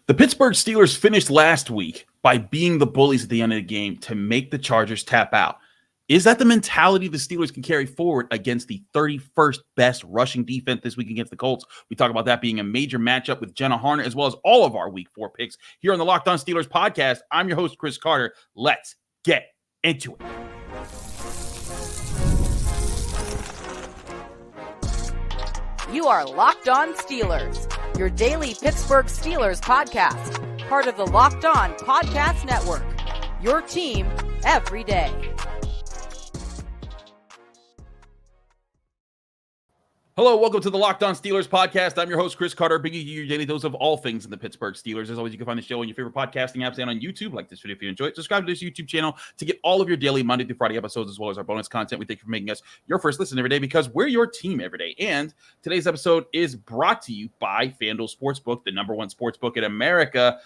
The Pittsburgh Steelers finished last week by being the bullies at the end of the game to make the Chargers tap out. Is that the mentality the Steelers can carry forward against the 31st best rushing defense this week against the Colts? We talk about that being a major matchup with Jenna Harner, as well as all of our Week 4 picks here on the Locked On Steelers podcast. I'm your host, Chris Carter. Let's get into it. You are Locked On Steelers, your daily Pittsburgh Steelers podcast, part of the Locked On Podcast Network, your team every day. Hello, welcome to the Locked On Steelers podcast. I'm your host, Chris Carter, bringing you your daily dose of all things in the Pittsburgh Steelers. As always, you can find the show on your favorite podcasting apps and on YouTube. Like this video if you enjoy it. Subscribe to this YouTube channel to get all of your daily Monday through Friday episodes, as well as our bonus content. We thank you for making us your first listen every day because we're your team every day. And today's episode is brought to you by FanDuel Sportsbook, the number one sportsbook in America.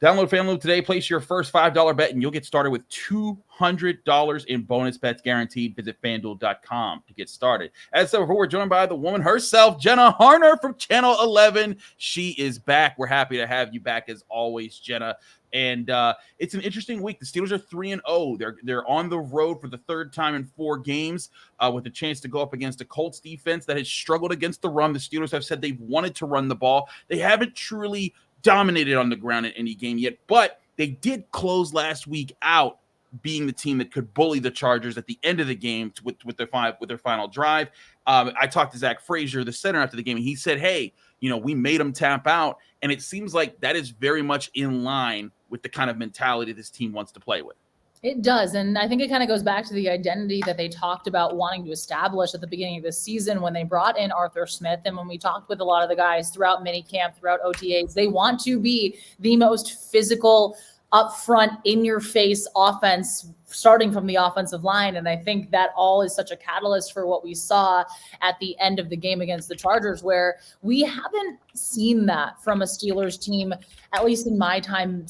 Download FanDuel today, place your first $5 bet, and you'll get started with $200 in bonus bets guaranteed. Visit FanDuel.com to get started. As said before, we're joined by the woman herself, Jenna Harner from Channel 11. She is back. We're happy to have you back as always, Jenna. And it's an interesting week. The Steelers are 3-0. They're on the road for the third time in 4 games with a chance to go up against a Colts defense that has struggled against the run. The Steelers have said they've wanted to run the ball. They haven't truly dominated on the ground in any game yet, but they did close last week out being the team that could bully the Chargers at the end of the game with their final drive. I talked to Zach Frazier, the center, after the game, and he said, hey, we made them tap out, and it seems like that is very much in line with the kind of mentality this team wants to play with. It does. And I think it kind of goes back to the identity that they talked about wanting to establish at the beginning of the season when they brought in Arthur Smith. And when we talked with a lot of the guys throughout minicamp, throughout OTAs, they want to be the most physical, upfront, in-your-face offense, starting from the offensive line. And I think that all is such a catalyst for what we saw at the end of the game against the Chargers, where we haven't seen that from a Steelers team, at least in my time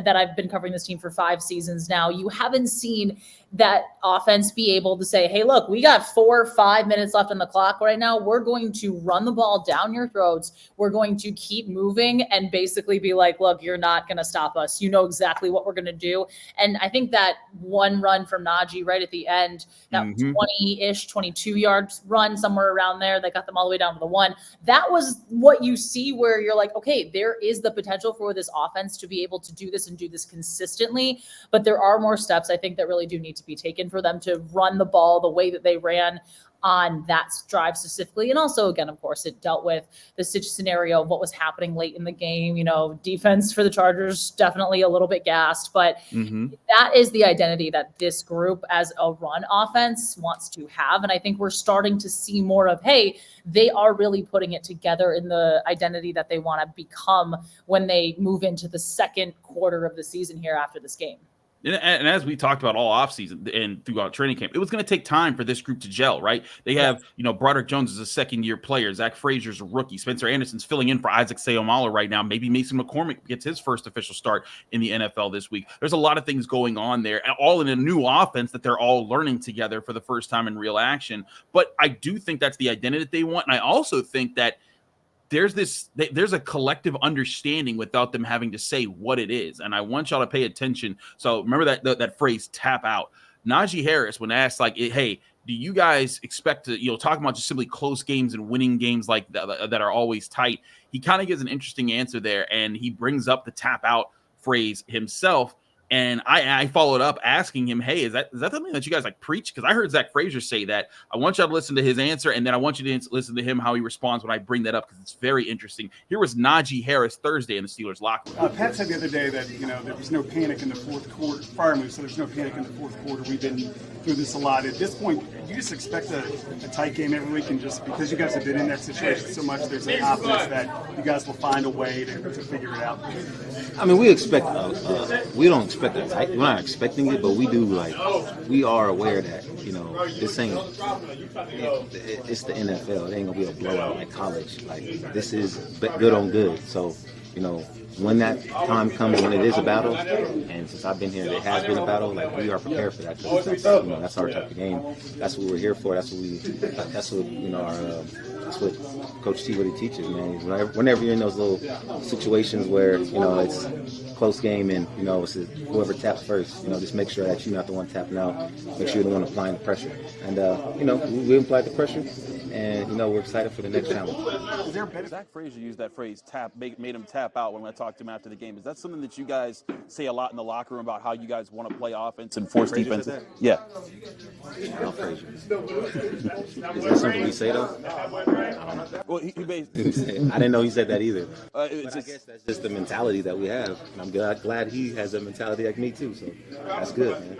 that I've been covering this team for 5 seasons now. You haven't seen that offense be able to say, hey, look, we got 4 or 5 minutes left on the clock right now. We're going to run the ball down your throats. We're going to keep moving and basically be like, look, you're not going to stop us. You know exactly what we're going to do. And I think that one run from Najee right at the end, that 20-ish, 22-yard run, somewhere around there, that got them all the way down to the 1. That was what you see where you're like, okay, there is the potential for this offense to be able to do this and do this consistently. But there are more steps, I think, that really do need to be taken for them to run the ball the way that they ran on that drive specifically. And also, again, of course, it dealt with the scenario of what was happening late in the game. Defense for the Chargers, definitely a little bit gassed, but that is the identity that this group as a run offense wants to have. And I think we're starting to see more of, hey, they are really putting it together in the identity that they want to become when they move into the second quarter of the season here after this game. And as we talked about all offseason and throughout training camp, it was going to take time for this group to gel, right? They have, Broderick Jones is a second-year player. Zach Frazier's a rookie. Spencer Anderson's filling in for Isaac Seumalo right now. Maybe Mason McCormick gets his first official start in the NFL this week. There's a lot of things going on there, all in a new offense that they're all learning together for the first time in real action. But I do think that's the identity that they want. And I also think that there's a collective understanding without them having to say what it is. And I want y'all to pay attention. So remember that phrase, tap out. Najee Harris, when asked hey, do you guys expect to, talking about just simply close games and winning games like that are always tight, he kind of gives an interesting answer there. And he brings up the tap out phrase himself. And I followed up asking him, hey, is that something that you guys preach? Because I heard Zach Frazier say that. I want y'all to listen to his answer, and then I want you to listen to him how he responds when I bring that up, because it's very interesting. Here was Najee Harris Thursday in the Steelers locker room. Pat said the other day that there was no panic in the fourth quarter. Fire move, so there's no panic in the fourth quarter. We've been through this a lot. At this point, you just expect a tight game every week, and just because you guys have been in that situation so much, there's a confidence that you guys will find a way to figure it out. I mean, we expect. We don't expect a tight. We're not expecting it, but we do. We are aware that this ain't. It's the NFL. It ain't gonna be a blowout like college. This is good on good. So when that time comes, when it is a battle, and since I've been here, it has been a battle. Like, we are prepared for that. That's our type of game. That's what we're here for. That's what Coach T really teaches, man. Whenever you're in those little situations where it's close game and it's whoever taps first, just make sure that you're not the one tapping out. Make sure you're the one applying the pressure. And we applied the pressure, and we're excited for the next challenge. Zach Frazier used that phrase, made him tap out when I talked to him after the game. Is that something that you guys say a lot in the locker room about how you guys want to play offense and force defense? Yeah. No, Frazier. Is that something we say though? Well, he basically. I didn't know he said that either. I guess that's just the mentality that we have, and I'm glad he has a mentality like me too. So that's good, man.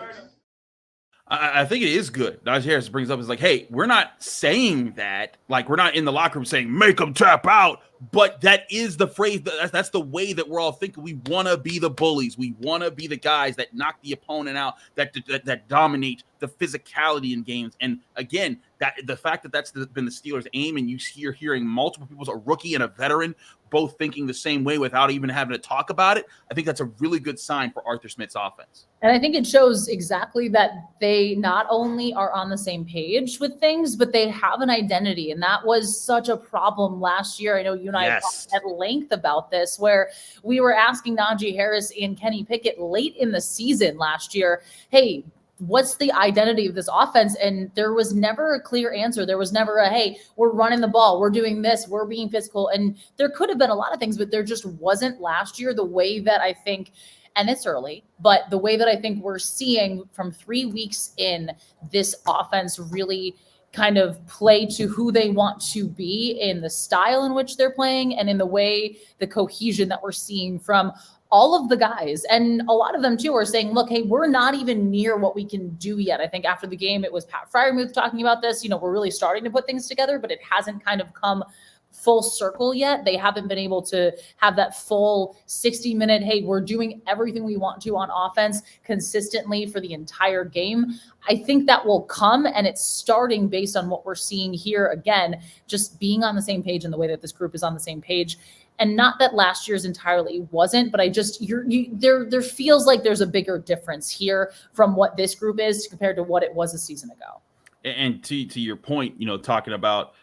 I think it is good. Najee Harris brings up is like, hey, we're not saying that. Like, we're not in the locker room saying make them tap out. But that is the phrase. That's the way that we're all thinking. We want to be the bullies. We want to be the guys that knock the opponent out, that dominate the physicality in games. And again, that the fact that that's been the Steelers' aim, and you're hearing multiple people, a rookie and a veteran, both thinking the same way without even having to talk about it. I think that's a really good sign for Arthur Smith's offense. And I think it shows exactly that they not only are on the same page with things, but they have an identity. And that was such a problem last year. I know you and I talked at length about this, where we were asking Najee Harris and Kenny Pickett late in the season last year, hey, what's the identity of this offense? And there was never a clear answer. There was never a, hey, we're running the ball, we're doing this, we're being physical. And there could have been a lot of things, but there just wasn't last year the way that I think, and it's early, but the way that I think we're seeing from 3 weeks in, this offense really kind of play to who they want to be in the style in which they're playing and in the way, the cohesion that we're seeing from all of the guys. And a lot of them too are saying, look, hey, we're not even near what we can do yet. I think after the game, it was Pat Fryermuth talking about this, we're really starting to put things together, but it hasn't kind of come full circle yet. They haven't been able to have that full 60-minute, hey, we're doing everything we want to on offense consistently for the entire game. I think that will come, and it's starting based on what we're seeing here. Again, just being on the same page in the way that this group is on the same page. And not that last year's entirely wasn't, but I just, there feels like there's a bigger difference here from what this group is compared to what it was a season ago. And to your point, talking about,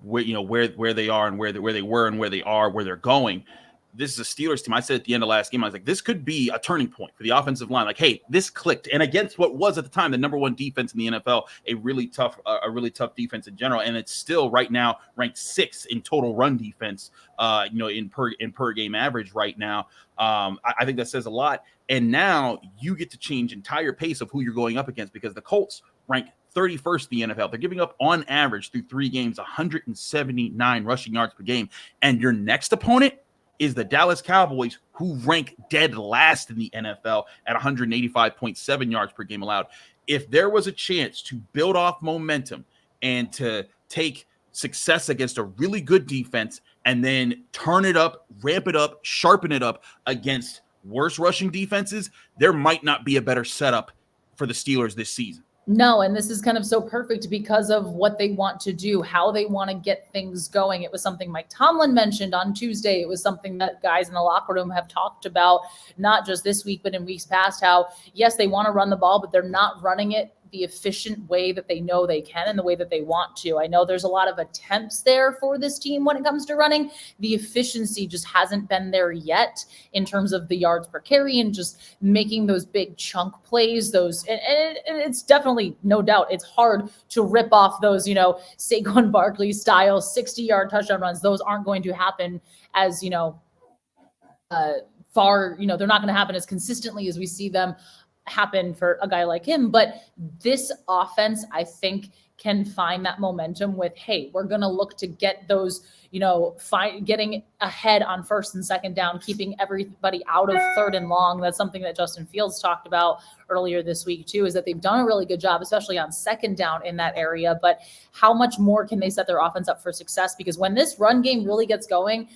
where they are and where they were and where they are, where they're going. This is a Steelers team. I said at the end of last game, I was like, this could be a turning point for the offensive line. Like, hey, this clicked. And against what was at the time the number one defense in the NFL, a really tough defense in general. And it's still right now ranked 6th in total run defense, in per game average right now. I think that says a lot. And now you get to change entire pace of who you're going up against, because the Colts rank 31st in the NFL. They're giving up on average through 3 games 179 rushing yards per game. And your next opponent is the Dallas Cowboys, who rank dead last in the NFL at 185.7 yards per game allowed. If there was a chance to build off momentum and to take success against a really good defense and then turn it up, ramp it up, sharpen it up against worse rushing defenses, there might not be a better setup for the Steelers this season. No, and this is kind of so perfect because of what they want to do, how they want to get things going. It was something Mike Tomlin mentioned on Tuesday. It was something that guys in the locker room have talked about, not just this week, but in weeks past, how, yes, they want to run the ball, but they're not running it the efficient way that they know they can and the way that they want to. I know there's a lot of attempts there for this team when it comes to running. The efficiency just hasn't been there yet in terms of the yards per carry and just making those big chunk plays. And it's definitely, no doubt, it's hard to rip off those, Saquon Barkley style 60-yard touchdown runs. Those aren't going to happen as, far, they're not going to happen as consistently as we see them happen for a guy like him. But this offense, I think, can find that momentum with, hey, we're going to look to get those, getting ahead on 1st and 2nd down, keeping everybody out of 3rd and long. That's something that Justin Fields talked about earlier this week too, is that they've done a really good job, especially on 2nd down in that area. But how much more can they set their offense up for success? Because when this run game really gets going,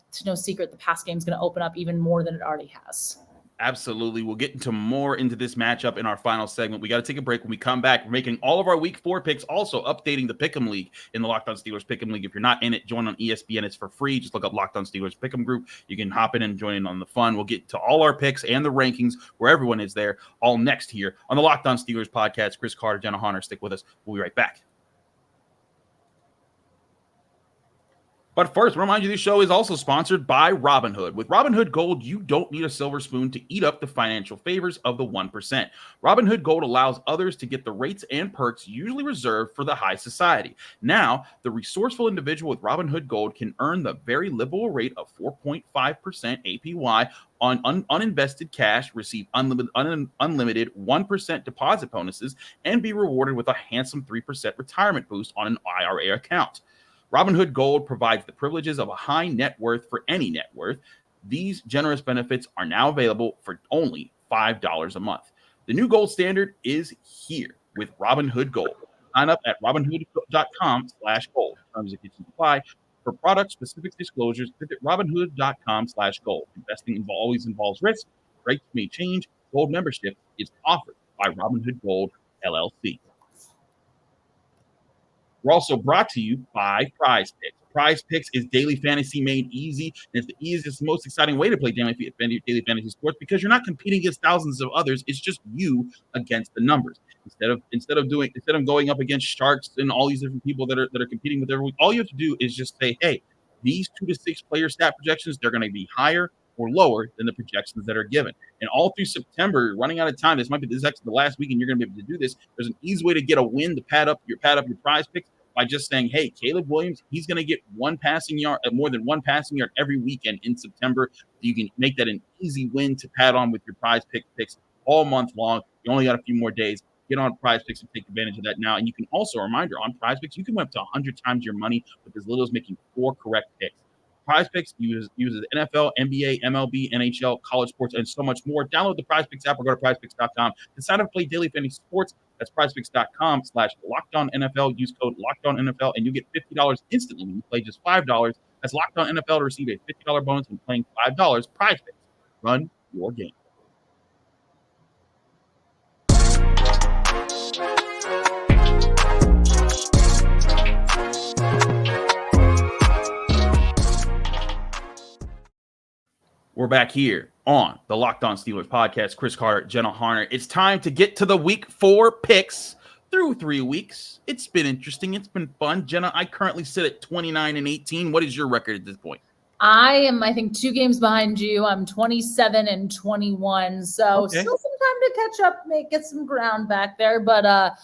it's no secret the pass game is going to open up even more than it already has. Absolutely. We'll get into more into this matchup in our final segment. We got to take a break. When we come back, we're making all of our week 4 picks, also updating the Pick'em League in the Locked On Steelers Pick'em League. If you're not in it, join on ESPN. It's for free. Just look up Locked On Steelers Pick'em Group. You can hop in and join in on the fun. We'll get to all our picks and the rankings where everyone is there, all next here on the Locked On Steelers podcast. Chris Carter, Jenna Harner, stick with us. We'll be right back. But first, remind you, this show is also sponsored by Robinhood. With Robinhood Gold, you don't need a silver spoon to eat up the financial favors of the 1%. Robinhood Gold allows others to get the rates and perks usually reserved for the high society. Now, the resourceful individual with Robinhood Gold can earn the very liberal rate of 4.5% APY on uninvested cash, receive unlimited 1% deposit bonuses, and be rewarded with a handsome 3% retirement boost on an IRA account. Robinhood Gold provides the privileges of a high net worth for any net worth. These generous benefits are now available for only $5 a month. The new gold standard is here with Robinhood Gold. Sign up at robinhood.com/gold. Terms and conditions apply. For product-specific disclosures, visit robinhood.com/gold. Investing always involves risk. Rates may change. Gold membership is offered by Robinhood Gold, LLC. We're also brought to you by PrizePicks. PrizePicks is daily fantasy made easy, and it's the easiest, most exciting way to play daily fantasy sports because you're not competing against thousands of others. It's just you against the numbers. Instead of going up against sharks and all these different people that are competing with every week, all you have to do is just say, hey, these 2 to 6 player stat projections, they're going to be higher or lower than the projections that are given. And all through September, running out of time, this is actually the last week, and you're going to be able to do this. There's an easy way to get a win to pad up your PrizePicks by just saying, hey, Caleb Williams, he's going to get more than one passing yard every weekend in September. You can make that an easy win to pad on with your PrizePicks picks all month long. You only got a few more days. Get on PrizePicks and take advantage of that now. And you can also, a reminder, on PrizePicks, you can win up to 100 times your money with as little as making 4 correct picks. PrizePicks uses NFL, NBA, MLB, NHL, college sports, and so much more. Download the PrizePicks app or go to PrizePicks.com to sign up and play daily fantasy sports. That's PrizePicks.com/LockedOnNFL. Use code LockedOnNFL, and you get $50 instantly when you play just $5. That's LockedOnNFL to receive a $50 bonus when playing $5. PrizePicks. Run your game. We're back here on the Locked On Steelers podcast. Chris Carter, Jenna Harner. It's time to get to the week 4 picks through 3 weeks. It's been interesting. It's been fun. Jenna, I currently sit at 29-18. What is your record at this point? I think 2 games behind you. I'm 27-21. So still some time to catch up, get some ground back there. But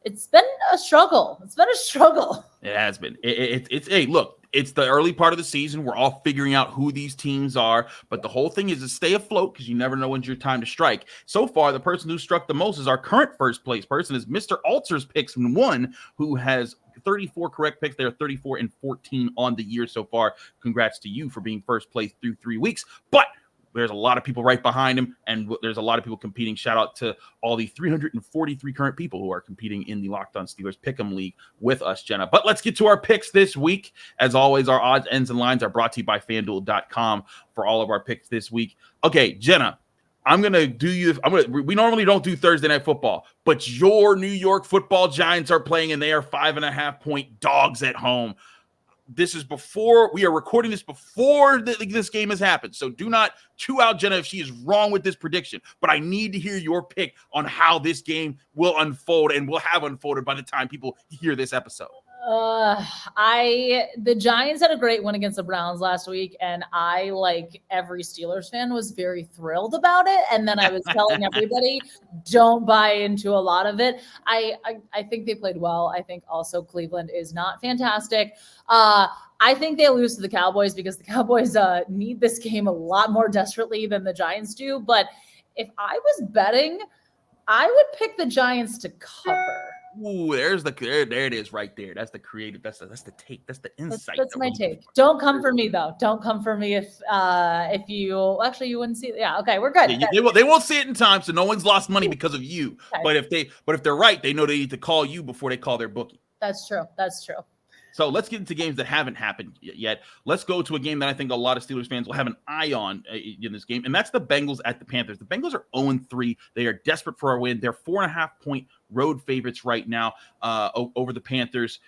it's been a struggle. It has been. Hey, look. It's the early part of the season. We're all figuring out who these teams are, but the whole thing is to stay afloat because you never know when's your time to strike. So far, the person who struck the most is our current first place person is Mr. Alter's Picks 1, who has 34 correct picks. They're 34-14 on the year so far. Congrats to you for being first place through 3 weeks. But there's a lot of people right behind him, and there's a lot of people competing. Shout out to all the 343 current people who are competing in the Locked On Steelers Pick'em League with us, Jenna. But let's get to our picks this week. As always, our odds, ends, and lines are brought to you by FanDuel.com for all of our picks this week. Okay, Jenna, we normally don't do Thursday Night Football, but your New York Football Giants are playing, and they are 5.5-point dogs at home. We are recording this before this game has happened. So do not chew out Jenna if she is wrong with this prediction. But I need to hear your pick on how this game will unfold and will have unfolded by the time people hear this episode. The Giants had a great win against the Browns last week, and I, like every Steelers fan, was very thrilled about it. And then I was telling everybody, don't buy into a lot of it. I think they played well. I think also Cleveland is not fantastic. I think they lose to the Cowboys because the Cowboys need this game a lot more desperately than the Giants do. But if I was betting, I would pick the Giants to cover. Ooh, there it is right there. That's the creative. That's the take. That's the insight. That's my take. Don't come for me though. Don't come for me if you wouldn't see it. Yeah, okay, we're good. Yeah, they won't see it in time, so no one's lost money because of you. Okay. But if they're right, they know they need to call you before they call their bookie. That's true. So let's get into games that haven't happened yet. Let's go to a game that I think a lot of Steelers fans will have an eye on in this game, and that's the Bengals at the Panthers. The Bengals are 0-3. They are desperate for a win. They're 4.5-point road favorites right now over the Panthers.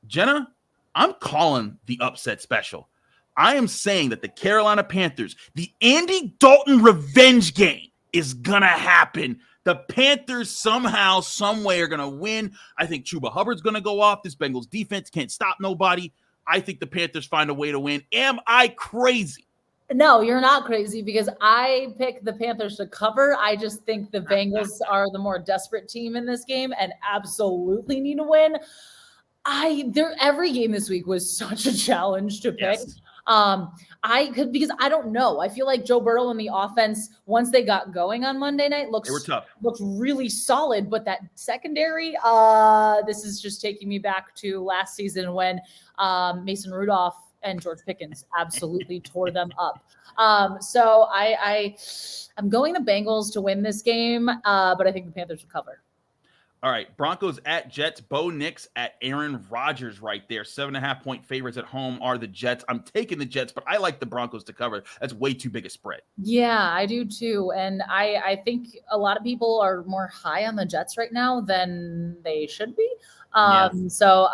Jenna, I'm calling the upset special. I am saying that the Carolina Panthers, the Andy Dalton revenge game is going to happen. The Panthers somehow, some way are going to win. I think Chuba Hubbard's going to go off. This Bengals defense can't stop nobody. I think the Panthers find a way to win. Am I crazy? No, you're not crazy because I picked the Panthers to cover. I just think the Bengals are the more desperate team in this game and absolutely need to win. Every game this week was such a challenge to pick. Yes. Because I don't know. I feel like Joe Burrow and the offense, once they got going on Monday night, They were tough. looked really solid. But that secondary, this is just taking me back to last season when Mason Rudolph and George Pickens absolutely tore them up. So I'm going the Bengals to win this game, but I think the Panthers will cover. All right, Broncos at Jets. Bo Nix at Aaron Rodgers right there. 7.5-point favorites at home are the Jets. I'm taking the Jets, but I like the Broncos to cover. That's way too big a spread. Yeah, I do too. And I think a lot of people are more high on the Jets right now than they should be. So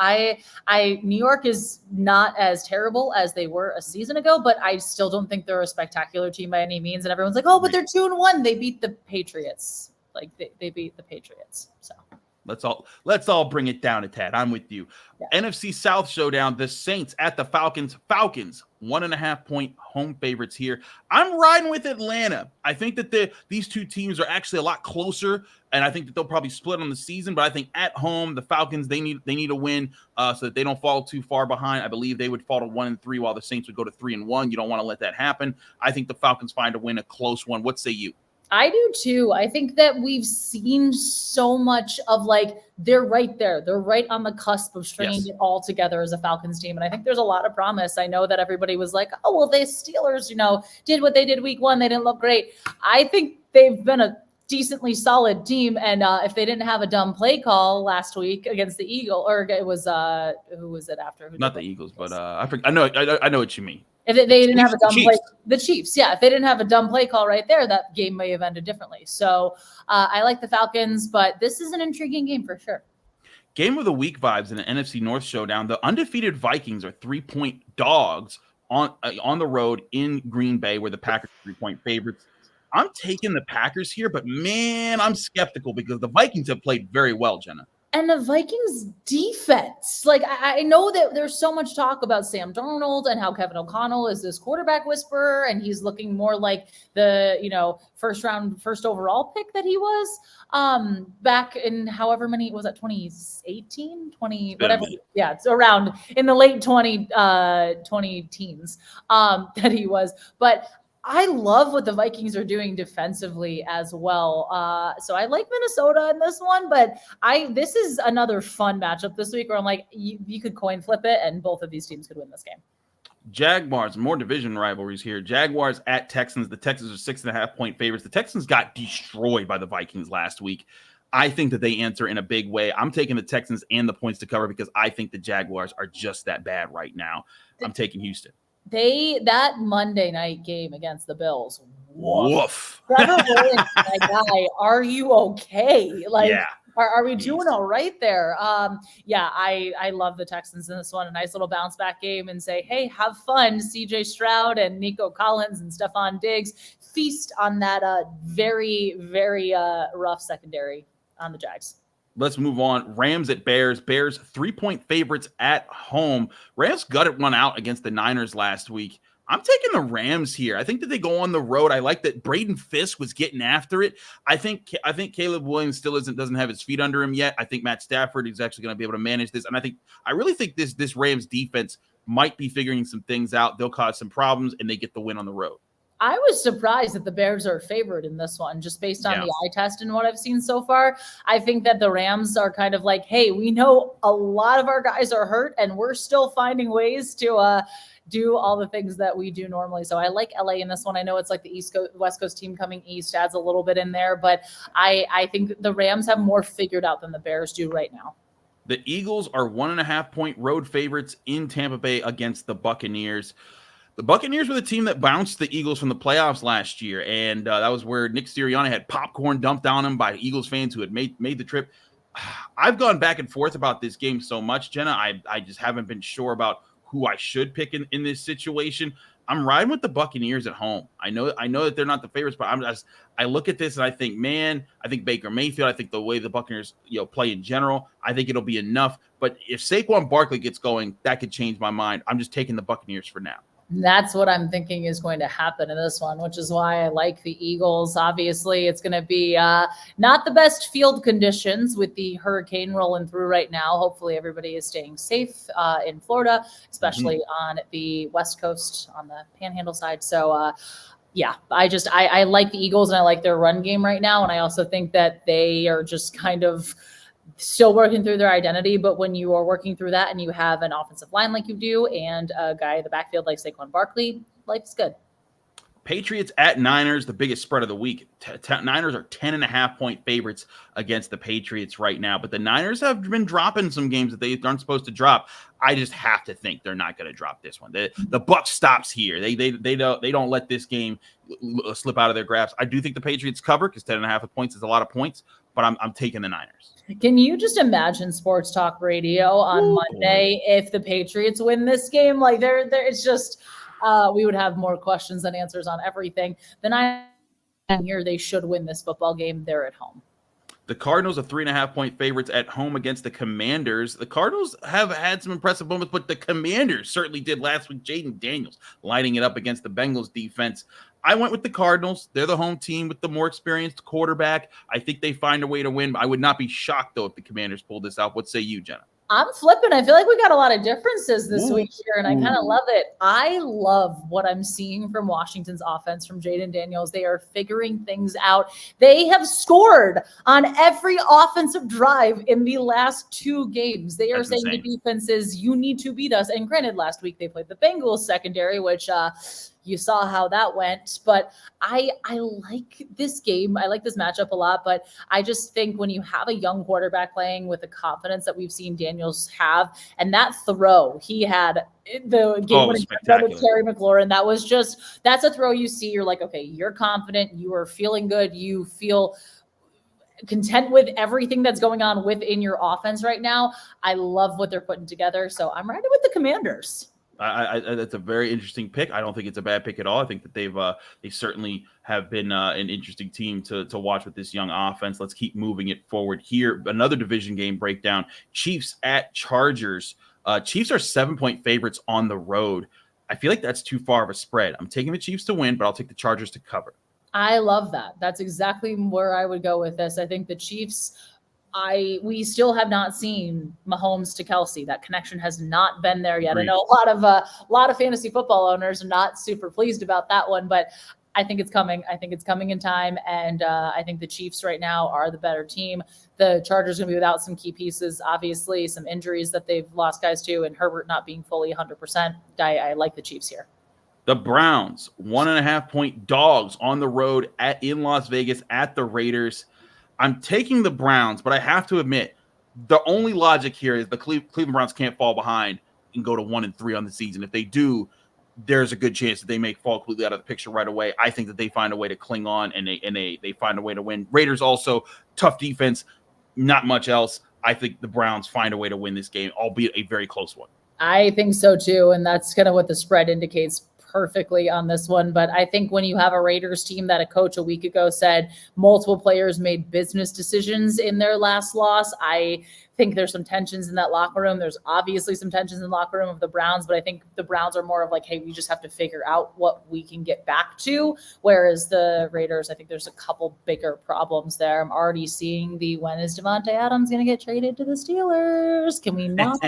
New York is not as terrible as they were a season ago, but I still don't think they're a spectacular team by any means. And everyone's like, oh, but they're 2-1. They beat the Patriots. Like they beat the Patriots. So let's all bring it down a tad. I'm with you. Yeah. NFC South showdown. The Saints at the Falcons. Falcons 1.5-point home favorites here. I'm riding with Atlanta. I think that these two teams are actually a lot closer, and I think that they'll probably split on the season. But I think at home, the Falcons they need a win so that they don't fall too far behind. I believe they would fall to 1-3 while the Saints would go to 3-1. You don't want to let that happen. I think the Falcons find a win, a close one. What say you? I do too. I think that we've seen so much of they're right there. They're right on the cusp of stringing it all together as a Falcons team. And I think there's a lot of promise. I know that everybody was like, oh, well, the Steelers, did what they did week one. They didn't look great. I think they've been a decently solid team. And if they didn't have a dumb play call last week against the Eagles, or it was, who was it after? Not the Eagles, but I know what you mean. If they didn't have a dumb play, the Chiefs, yeah. If they didn't have a dumb play call right there, that game may have ended differently. So I like the Falcons, but this is an intriguing game for sure. Game of the week vibes in the NFC North showdown. The undefeated Vikings are 3-point dogs on the road in Green Bay, where the Packers are 3-point favorites. I'm taking the Packers here, but man, I'm skeptical because the Vikings have played very well, Jenna. And the Vikings defense, I know that there's so much talk about Sam Darnold and how Kevin O'Connell is this quarterback whisperer, and he's looking more like the, first overall pick that he was back in however many, was that 2018, 20, whatever. Yeah, it's around in the late 20 teens that he was. But I love what the Vikings are doing defensively as well. So I like Minnesota in this one, but this is another fun matchup this week where I'm like, you could coin flip it and both of these teams could win this game. Jaguars, more division rivalries here. Jaguars at Texans. The Texans are 6.5-point favorites. The Texans got destroyed by the Vikings last week. I think that they answer in a big way. I'm taking the Texans and the points to cover because I think the Jaguars are just that bad right now. I'm taking Houston. That Monday night game against the Bills. Woof. Trevor Williams, my guy, are you okay? Are we doing all right there? I love the Texans in this one. A nice little bounce back game and say, hey, have fun. CJ Stroud and Nico Collins and Stephon Diggs feast on that very, very rough secondary on the Jags. Let's move on. Rams at Bears. Bears 3-point favorites at home. Rams gutted one out against the Niners last week. I'm taking the Rams here. I think that they go on the road. I like that Braden Fisk was getting after it. I think Caleb Williams still doesn't have his feet under him yet. I think Matt Stafford is actually going to be able to manage this. And I really think this Rams defense might be figuring some things out. They'll cause some problems and they get the win on the road. I was surprised that the Bears are favored in this one, just based on the eye test and what I've seen so far. I think that the Rams are kind of like, hey, we know a lot of our guys are hurt and we're still finding ways to do all the things that we do normally. So I like LA in this one. I know it's like the West Coast team coming east adds a little bit in there, but I think the Rams have more figured out than the Bears do right now. The Eagles are 1.5-point road favorites in Tampa Bay against the Buccaneers. The Buccaneers were the team that bounced the Eagles from the playoffs last year, and that was where Nick Sirianni had popcorn dumped on him by Eagles fans who had made the trip. I've gone back and forth about this game so much, Jenna. I just haven't been sure about who I should pick in this situation. I'm riding with the Buccaneers at home. I know that they're not the favorites, but I look at this and I think, man, I think Baker Mayfield, I think the way the Buccaneers play in general, I think it'll be enough. But if Saquon Barkley gets going, that could change my mind. I'm just taking the Buccaneers for now. That's what I'm thinking is going to happen in this one, which is why I like the Eagles. Obviously, it's going to be not the best field conditions with the hurricane rolling through right now. Hopefully, everybody is staying safe in Florida, especially on the West Coast on the Panhandle side. So, yeah, I like the Eagles and I like their run game right now. And I also think that they are just kind of still working through their identity, but when you are working through that and you have an offensive line like you do and a guy in the backfield like Saquon Barkley, life's good. Patriots at Niners, the biggest spread of the week. Niners are 10.5-point favorites against the Patriots right now, but the Niners have been dropping some games that they aren't supposed to drop. I just have to think they're not going to drop this one. The buck stops here. They don't let this game slip out of their grasp. I do think the Patriots cover because 10.5 points is a lot of points, but I'm taking the Niners. Can you just imagine sports talk radio on Monday if the Patriots win this game? Like there it's just we would have more questions than answers on everything. The Niners here, they should win this football game. They're at home. The Cardinals are 3.5-point favorites at home against the Commanders. The Cardinals have had some impressive moments, but the Commanders certainly did last week. Jaden Daniels lighting it up against the Bengals defense. I went with the Cardinals. They're the home team with the more experienced quarterback. I think they find a way to win. I would not be shocked, though, if the Commanders pulled this out. What say you, Jenna? I'm flipping. I feel like we got a lot of differences this week here, and I kind of love it. I love what I'm seeing from Washington's offense, from Jaden Daniels. They are figuring things out. They have scored on every offensive drive in the last 2 games. They are saying to defenses, you need to beat us. And granted, last week they played the Bengals secondary, which you saw how that went, but I like this game. I like this matchup a lot, but I just think when you have a young quarterback playing with the confidence that we've seen Daniels have, and that throw he had the game winning with Terry McLaurin, that's a throw you see. You're like, okay, you're confident. You are feeling good. You feel content with everything that's going on within your offense right now. I love what they're putting together. So I'm riding with the Commanders. That's a very interesting pick. I don't think it's a bad pick at all. I think that they certainly have been an interesting team to watch with this young offense. Let's keep moving it forward here. Another division game breakdown. Chiefs at Chargers. Chiefs are 7-point favorites on the road. I feel like that's too far of a spread. I'm taking the Chiefs to win, but I'll take the Chargers to cover. I love that. That's exactly where I would go with this. I think the Chiefs, we still have not seen Mahomes to Kelsey. That connection has not been there yet. Agreed. I know a lot of fantasy football owners are not super pleased about that one, but I think it's coming. I think it's coming in time, and I think the Chiefs right now are the better team. The Chargers are going to be without some key pieces, obviously, some injuries that they've lost guys to, and Herbert not being fully 100%. I like the Chiefs here. The Browns, 1.5-point dogs on the road in Las Vegas at the Raiders. I'm taking the Browns, but I have to admit, the only logic here is the Cleveland Browns can't fall behind and go to 1-3 on the season. If they do, there's a good chance that they may fall completely out of the picture right away. I think that they find a way to cling on and they find a way to win. Raiders also, tough defense, not much else. I think the Browns find a way to win this game, albeit a very close one. I think so too, and that's kind of what the spread indicates perfectly on this one. But I think when you have a Raiders team that a coach a week ago said multiple players made business decisions in their last loss, I think there's some tensions in that locker room. There's obviously some tensions in the locker room of the Browns, but I think the Browns are more of like, hey, we just have to figure out what we can get back to. Whereas the Raiders, I think there's a couple bigger problems there. I'm already seeing when is Devontae Adams going to get traded to the Steelers? Can we not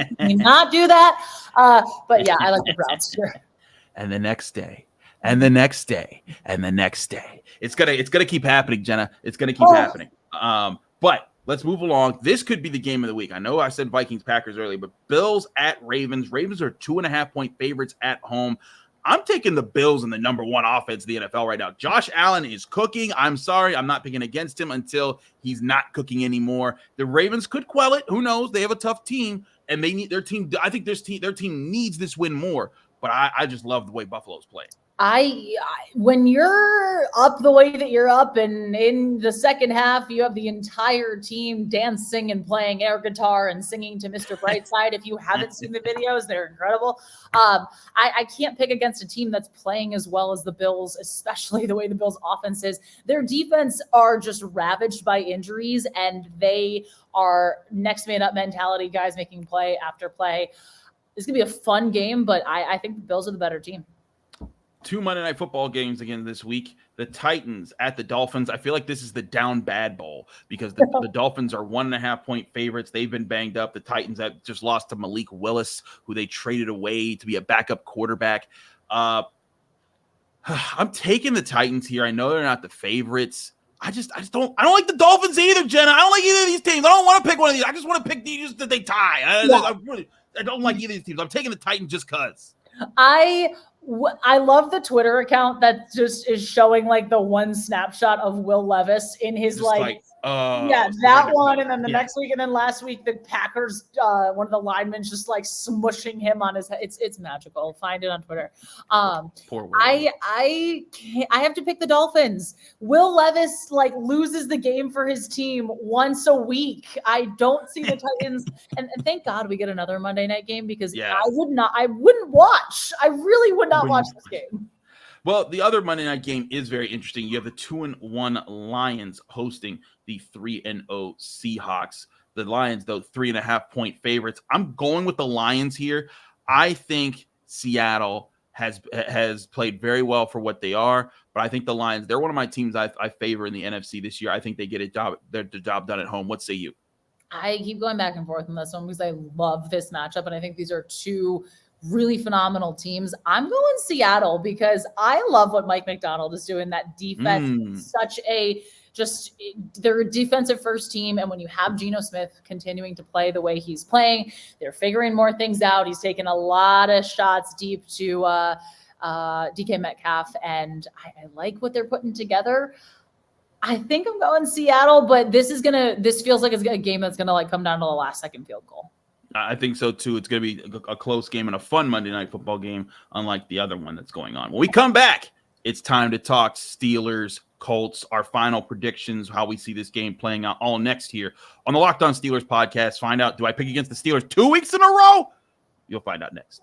do that? But yeah, I like the Browns here. And the next day, and the next day, and the next day. It's gonna keep happening, Jenna. It's gonna keep happening. But let's move along. This could be the game of the week. I know I said Vikings Packers earlier, but Bills at Ravens. Ravens are 2.5-point favorites at home. I'm taking the Bills in the number one offense in the NFL right now. Josh Allen is cooking. I'm sorry. I'm not picking against him until he's not cooking anymore. The Ravens could quell it. Who knows? They have a tough team, and they need their team. I think their team needs this win more, but I just love the way Buffalo's playing. When you're up the way that you're up, and in the second half, you have the entire team dancing and playing air guitar and singing to Mr. Brightside. If you haven't seen the videos, they're incredible. I can't pick against a team that's playing as well as the Bills, especially the way the Bills' offense is. Their defense are just ravaged by injuries, and they are next man up mentality, guys making play after play. It's going to be a fun game, but I think the Bills are the better team. 2 Monday Night Football games again this week. The Titans at the Dolphins. I feel like this is the down bad bowl because the Dolphins are 1.5-point favorites. They've been banged up. The Titans have just lost to Malik Willis, who they traded away to be a backup quarterback. I'm taking the Titans here. I know they're not the favorites. I don't like the Dolphins either, Jenna. I don't like either of these teams. I don't want to pick one of these. I just want to pick these that they tie. I don't like either of these teams. I'm taking the Titans just because. I love the Twitter account that just is showing like the one snapshot of Will Levis in his that one, and then the next week, and then last week the Packers, one of the linemen just like smushing him on his head. It's magical. Find it on Twitter. Poor Will. I have to pick the Dolphins. Will Levis like loses the game for his team once a week. I don't see the Titans, and thank God we get another Monday night game because I wouldn't watch. I really would not watch this game. Well, the other Monday night game is very interesting. You have the 2-1 Lions hosting the 3-0 Seahawks. The Lions, though, 3.5-point favorites. I'm going with the Lions here. I think Seattle has played very well for what they are, but I think the Lions, they're one of my teams I favor in the NFC this year. I think they get their job done at home. What say you? I keep going back and forth on this one because I love this matchup, and I think these are two really phenomenal teams. I'm going Seattle because I love what Mike McDonald is doing. That defense, they're a defensive first team. And when you have Geno Smith continuing to play the way he's playing, they're figuring more things out. He's taken a lot of shots deep to DK Metcalf, and I like what they're putting together. I think I'm going Seattle, but this feels like it's a game that's going to like come down to the last second field goal. I think so, too. It's going to be a close game and a fun Monday Night Football game, unlike the other one that's going on. When we come back, it's time to talk Steelers, Colts, our final predictions, how we see this game playing out all next here on the Locked On Steelers podcast. Find out, do I pick against the Steelers 2 weeks in a row? You'll find out next.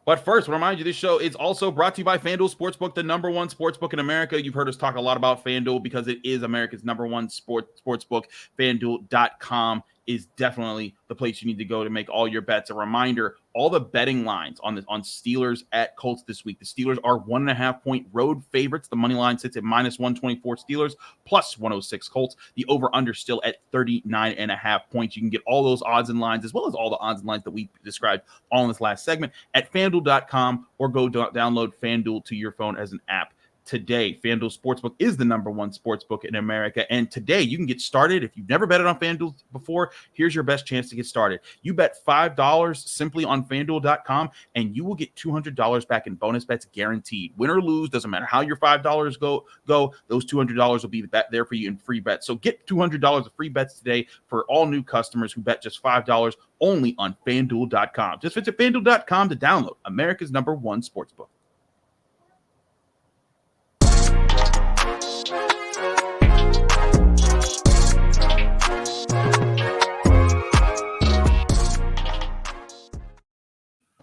But first, I remind you, this show is also brought to you by FanDuel Sportsbook, the number one sportsbook in America. You've heard us talk a lot about FanDuel because it is America's number one sportsbook. FanDuel.com is definitely the place you need to go to make all your bets. A reminder, all the betting lines on Steelers at Colts this week. The Steelers are 1.5-point road favorites. The money line sits at -124 Steelers, plus 106 Colts. The over-under still at 39.5 points. You can get all those odds and lines, as well as all the odds and lines that we described all in this last segment at FanDuel.com, or go download FanDuel to your phone as an app today. FanDuel Sportsbook is the number one sportsbook in America, and today you can get started. If you've never betted on FanDuel before, here's your best chance to get started. You bet $5 simply on FanDuel.com, and you will get $200 back in bonus bets guaranteed. Win or lose, doesn't matter how your $5 go. Those $200 will be there for you in free bets. So get $200 of free bets today for all new customers who bet just $5 only on FanDuel.com. Just visit FanDuel.com to download America's number one sportsbook.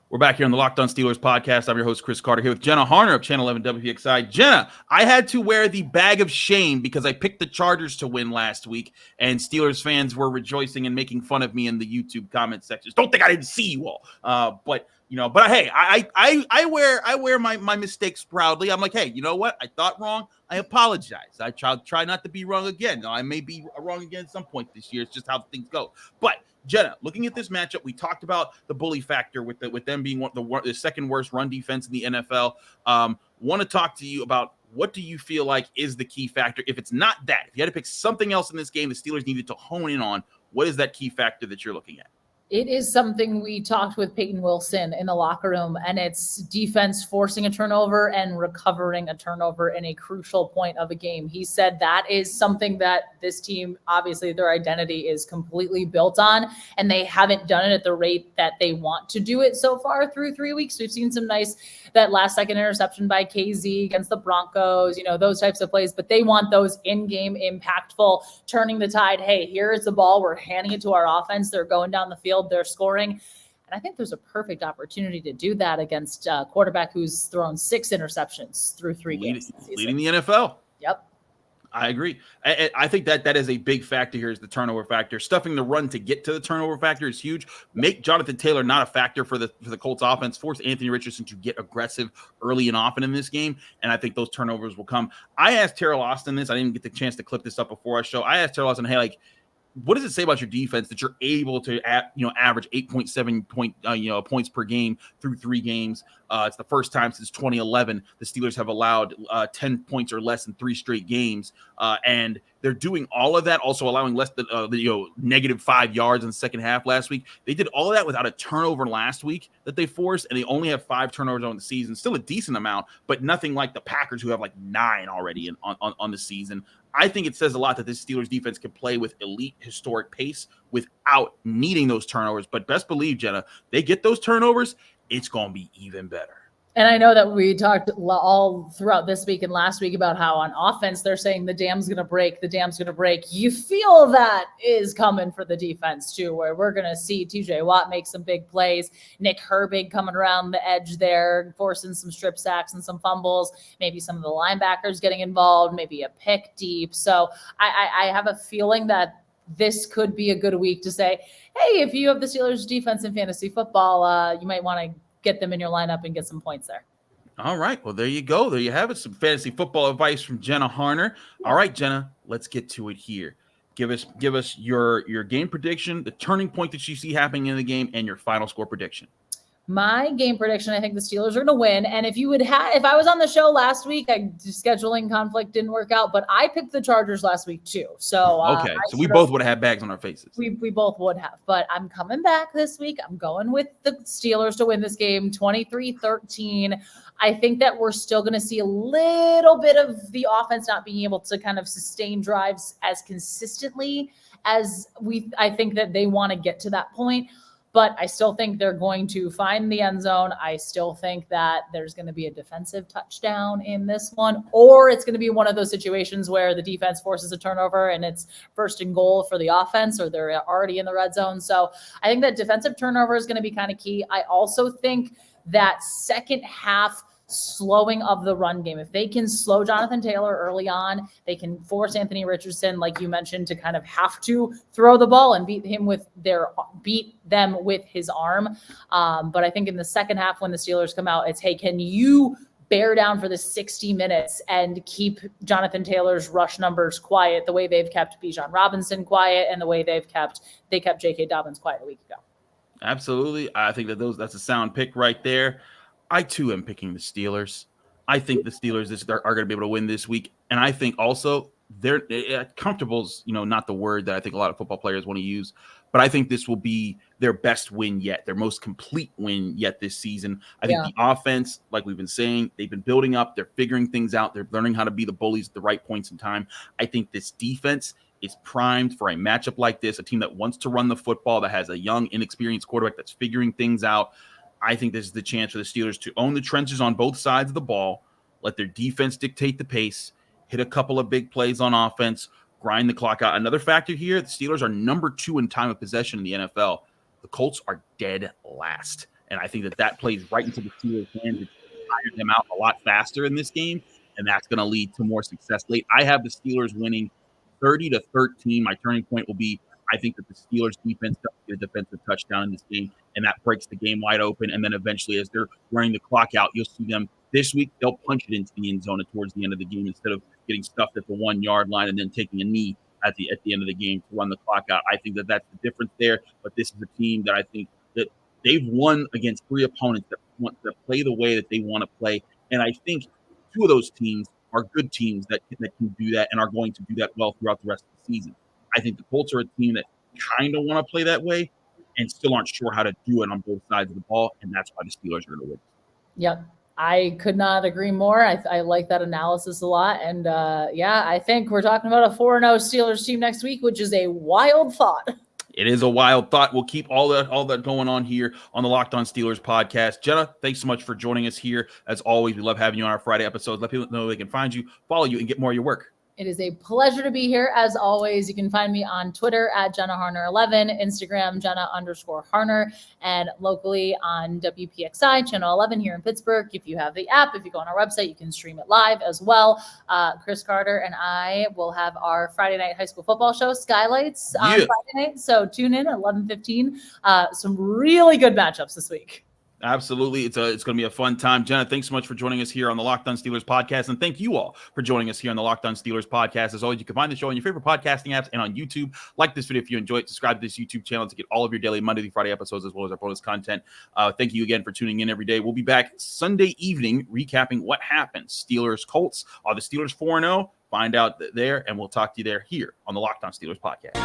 We're back here on the Locked On Steelers podcast. I'm your host, Chris Carter, here with Jenna Harner of Channel 11 WPXI. Jenna, I had to wear the bag of shame because I picked the Chargers to win last week, and Steelers fans were rejoicing and making fun of me in the YouTube comment sections. Don't think I didn't see you all. But hey, I wear my mistakes proudly. I'm like, hey, you know what? I thought wrong. I apologize. I try not to be wrong again. Now, I may be wrong again at some point this year. It's just how things go. But Jenna, looking at this matchup, we talked about the bully factor with them being the second worst run defense in the NFL. Want to talk to you about what do you feel like is the key factor? If it's not that, if you had to pick something else in this game the Steelers needed to hone in on, what is that key factor that you're looking at? It is something we talked with Peyton Wilson in the locker room, and it's defense forcing a turnover and recovering a turnover in a crucial point of a game. He said that is something that this team, obviously their identity is completely built on, and they haven't done it at the rate that they want to do it so far through 3 weeks. We've seen some nice, that last second interception by KZ against the Broncos, those types of plays, but they want those in-game impactful, turning the tide. Hey, here's the ball. We're handing it to our offense. They're going down the field. They're scoring. And I think there's a perfect opportunity to do that against a quarterback who's thrown 6 interceptions through 3 games. Leading the NFL. Yep. I agree. I think that is a big factor here, is the turnover factor. Stuffing the run to get to the turnover factor is huge. Make Jonathan Taylor not a factor for the Colts offense. Force Anthony Richardson to get aggressive early and often in this game, and I think those turnovers will come. I asked Terrell Austin this. I didn't get the chance to clip this up before our show. I asked Terrell Austin, hey, what does it say about your defense that you're able to average 8.7 points per game through 3 games? It's the first time since 2011 the Steelers have allowed 10 points or less in 3 straight games, and they're doing all of that, also allowing less than negative 5 yards in the second half last week. They did all of that without a turnover last week that they forced, and they only have 5 turnovers on the season. Still a decent amount, but nothing like the Packers, who have 9 already on the season. I think it says a lot that this Steelers defense can play with elite historic pace without needing those turnovers. But best believe, Jenna, they get those turnovers, it's going to be even better. And I know that we talked all throughout this week and last week about how on offense they're saying the dam's going to break, the dam's going to break. You feel that is coming for the defense too, where we're going to see TJ Watt make some big plays, Nick Herbig coming around the edge there, forcing some strip sacks and some fumbles, maybe some of the linebackers getting involved, maybe a pick deep. So I have a feeling that this could be a good week to say, hey, if you have the Steelers defense in fantasy football, you might want to get them in your lineup and get some points there. All right. Well, there you go. There you have it. Some fantasy football advice from Jenna Harner. All right, Jenna, let's get to it here. Give us your game prediction, the turning point that you see happening in the game, and your final score prediction. My game prediction, I think the Steelers are going to win. And if I was on the show last week, scheduling conflict didn't work out, but I picked the Chargers last week too. So okay, so we both would have had bags on our faces. We both would have, but I'm coming back this week. I'm going with the Steelers to win this game, 23-13. I think that we're still going to see a little bit of the offense not being able to kind of sustain drives as consistently as I think that they want to get to that point. But I still think they're going to find the end zone. I still think that there's going to be a defensive touchdown in this one, or it's going to be one of those situations where the defense forces a turnover and it's 1st and goal for the offense, or they're already in the red zone. So I think that defensive turnover is going to be kind of key. I also think that second half slowing of the run game, if they can slow Jonathan Taylor early on, they can force Anthony Richardson, like you mentioned, to kind of have to throw the ball and beat them with his arm. But I think in the second half, when the Steelers come out, it's, hey, can you bear down for the 60 minutes and keep Jonathan Taylor's rush numbers quiet the way they've kept Bijan Robinson quiet and the way they kept J.K. Dobbins quiet a week ago. Absolutely. I think that's a sound pick right there. I, too, am picking the Steelers. I think the Steelers are going to be able to win this week. And I think also they're comfortable's, not the word that I think a lot of football players want to use, but I think this will be their best win yet, their most complete win yet this season. I think the offense, like we've been saying, they've been building up. They're figuring things out. They're learning how to be the bullies at the right points in time. I think this defense is primed for a matchup like this, a team that wants to run the football, that has a young, inexperienced quarterback that's figuring things out. I think this is the chance for the Steelers to own the trenches on both sides of the ball, let their defense dictate the pace, hit a couple of big plays on offense, grind the clock out. Another factor here, the Steelers are number 2 in time of possession in the NFL. The Colts are dead last. And I think that plays right into the Steelers' hands. It's tired them out a lot faster in this game, and that's going to lead to more success late. I have the Steelers winning 30-13. My turning point will be, I think that the Steelers defense does get a defensive touchdown in this game, and that breaks the game wide open. And then eventually, as they're running the clock out, you'll see them this week. They'll punch it into the end zone towards the end of the game instead of getting stuffed at the 1-yard line and then taking a knee at the end of the game to run the clock out. I think that that's the difference there. But this is a team that I think that they've won against 3 opponents that want to play the way that they want to play. And I think 2 of those teams are good teams that can do that and are going to do that well throughout the rest of the season. I think the Colts are a team that kind of want to play that way, and still aren't sure how to do it on both sides of the ball, and that's why the Steelers are going to win. Yep. I could not agree more. I like that analysis a lot. And I think we're talking about a 4-0 Steelers team next week, which is a wild thought. It is a wild thought. We'll keep all that going on here on the Locked On Steelers podcast. Jenna, thanks so much for joining us here. As always, we love having you on our Friday episodes. Let people know they can find you, follow you, and get more of your work. It is a pleasure to be here. As always, you can find me on Twitter at Jenna Harner 11, Instagram, Jenna_Harner, and locally on WPXI, Channel 11 here in Pittsburgh. If you have the app, if you go on our website, you can stream it live as well. Chris Carter and I will have our Friday night high school football show, Skylights, on Friday night. So tune in at 11:15. Some really good matchups this week. Absolutely. It's going to be a fun time. Jenna, thanks so much for joining us here on the Locked On Steelers podcast. And thank you all for joining us here on the Locked On Steelers podcast. As always, you can find the show on your favorite podcasting apps and on YouTube. Like this video if you enjoy it. Subscribe to this YouTube channel to get all of your daily Monday through Friday episodes as well as our bonus content. Thank you again for tuning in every day. We'll be back Sunday evening recapping what happened. Steelers Colts. Are the Steelers 4-0? Find out there, and we'll talk to you there here on the Locked On Steelers podcast.